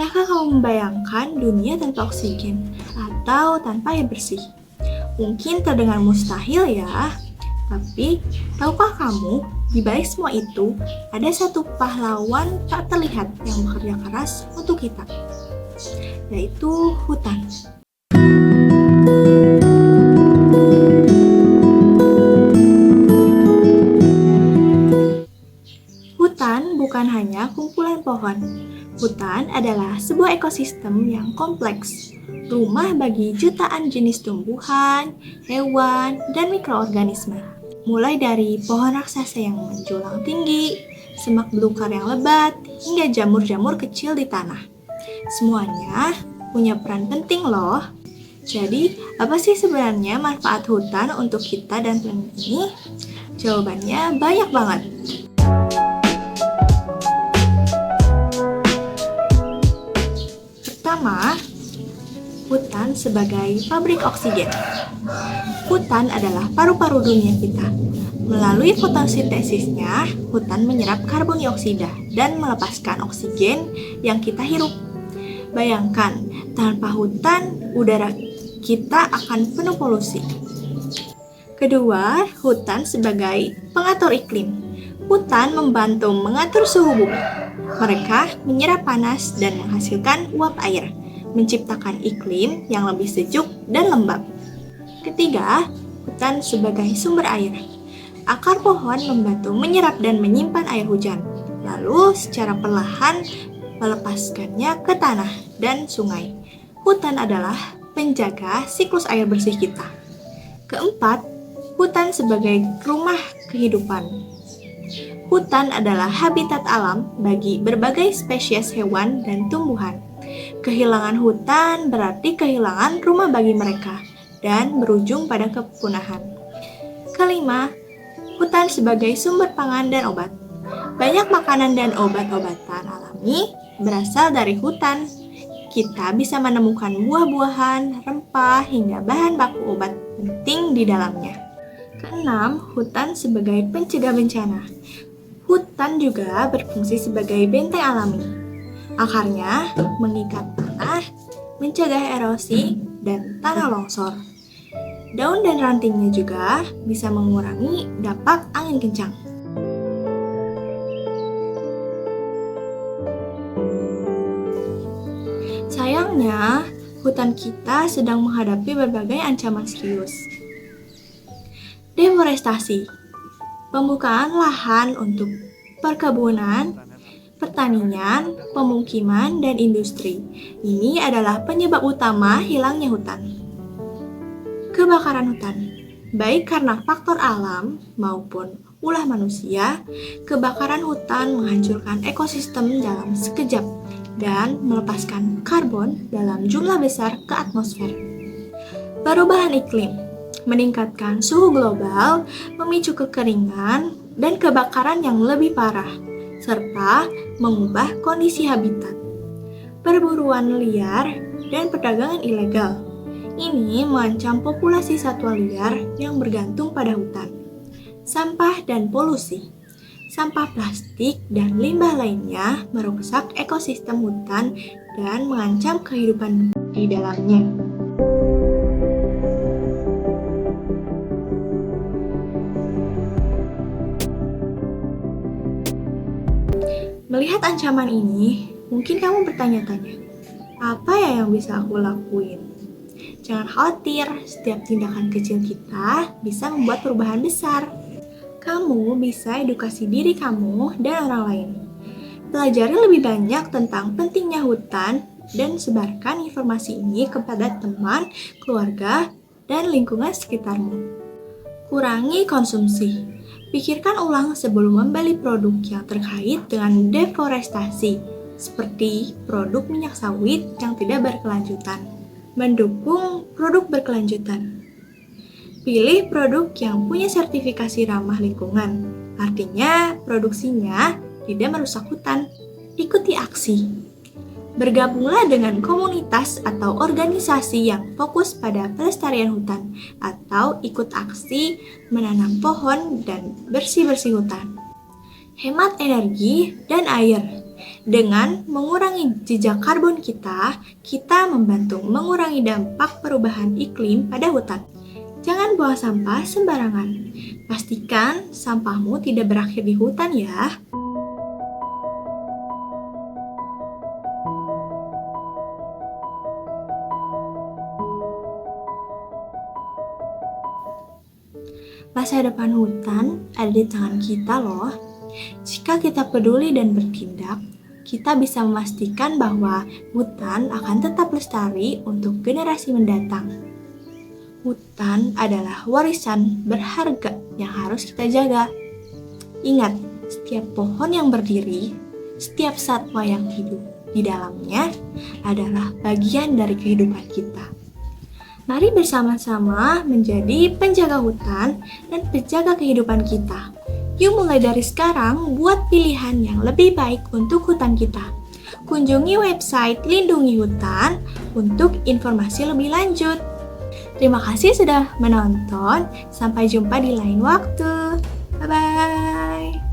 Pernahkah kamu membayangkan dunia tanpa oksigen atau tanpa air bersih? Mungkin terdengar mustahil ya, tapi tahukah kamu, di balik semua itu, ada satu pahlawan tak terlihat yang bekerja keras untuk kita, yaitu hutan. Hutan bukan hanya kumpulan pohon. Hutan adalah sebuah ekosistem yang kompleks, rumah bagi jutaan jenis tumbuhan, hewan, dan mikroorganisme. Mulai dari pohon raksasa yang menjulang tinggi, semak belukar yang lebat, hingga jamur-jamur kecil di tanah. Semuanya punya peran penting loh. Jadi, apa sih sebenarnya manfaat hutan untuk kita dan planet ini? Jawabannya banyak banget. Pertama, hutan sebagai pabrik oksigen. Hutan adalah paru-paru dunia kita. Melalui fotosintesisnya, hutan menyerap karbon dioksida dan melepaskan oksigen yang kita hirup. Bayangkan, tanpa hutan, udara kita akan penuh polusi. Kedua, hutan sebagai pengatur iklim. Hutan membantu mengatur suhu bumi. Mereka menyerap panas dan menghasilkan uap air, menciptakan iklim yang lebih sejuk dan lembab. Ketiga, hutan sebagai sumber air. Akar pohon membantu menyerap dan menyimpan air hujan, lalu secara perlahan melepaskannya ke tanah dan sungai. Hutan adalah penjaga siklus air bersih kita. Keempat, hutan sebagai rumah kehidupan. Hutan adalah habitat alam bagi berbagai spesies hewan dan tumbuhan. Kehilangan hutan berarti kehilangan rumah bagi mereka dan berujung pada kepunahan. Kelima, hutan sebagai sumber pangan dan obat. Banyak makanan dan obat-obatan alami berasal dari hutan. Kita bisa menemukan buah-buahan, rempah, hingga bahan baku obat penting di dalamnya. Keenam, hutan sebagai pencegah bencana. Hutan juga berfungsi sebagai benteng alami. Akarnya mengikat tanah, mencegah erosi, dan tanah longsor. Daun dan rantingnya juga bisa mengurangi dampak angin kencang. Sayangnya, hutan kita sedang menghadapi berbagai ancaman serius. Deforestasi, pembukaan lahan untuk perkebunan, pertanian, pemukiman, dan industri. Ini adalah penyebab utama hilangnya hutan. Kebakaran hutan, baik karena faktor alam maupun ulah manusia, kebakaran hutan menghancurkan ekosistem dalam sekejap dan melepaskan karbon dalam jumlah besar ke atmosfer. Perubahan iklim meningkatkan suhu global, memicu kekeringan dan kebakaran yang lebih parah, serta mengubah kondisi habitat. Perburuan liar dan perdagangan ilegal ini mengancam populasi satwa liar yang bergantung pada hutan. Sampah dan polusi. Sampah plastik dan limbah lainnya merusak ekosistem hutan dan mengancam kehidupan di dalamnya. Melihat ancaman ini, mungkin kamu bertanya-tanya, apa ya yang bisa aku lakuin? Jangan khawatir, setiap tindakan kecil kita bisa membuat perubahan besar. Kamu bisa edukasi diri kamu dan orang lain. Pelajari lebih banyak tentang pentingnya hutan dan sebarkan informasi ini kepada teman, keluarga, dan lingkungan sekitarmu. Kurangi konsumsi. Pikirkan ulang sebelum membeli produk yang terkait dengan deforestasi, seperti produk minyak sawit yang tidak berkelanjutan. Mendukung produk berkelanjutan. Pilih produk yang punya sertifikasi ramah lingkungan, artinya produksinya tidak merusak hutan. Ikuti aksi. Bergabunglah dengan komunitas atau organisasi yang fokus pada pelestarian hutan, atau ikut aksi menanam pohon dan bersih-bersih hutan. Hemat energi dan air. Dengan mengurangi jejak karbon kita membantu mengurangi dampak perubahan iklim pada hutan. Jangan buang sampah sembarangan. Pastikan sampahmu tidak berakhir di hutan ya. Masa depan hutan ada di tangan kita loh. Jika kita peduli dan bertindak, kita bisa memastikan bahwa hutan akan tetap lestari untuk generasi mendatang. Hutan adalah warisan berharga yang harus kita jaga. Ingat, setiap pohon yang berdiri, setiap satwa yang hidup di dalamnya adalah bagian dari kehidupan kita. Mari bersama-sama menjadi penjaga hutan dan penjaga kehidupan kita. Yuk mulai dari sekarang buat pilihan yang lebih baik untuk hutan kita. Kunjungi website Lindungi Hutan untuk informasi lebih lanjut. Terima kasih sudah menonton. Sampai jumpa di lain waktu. Bye-bye.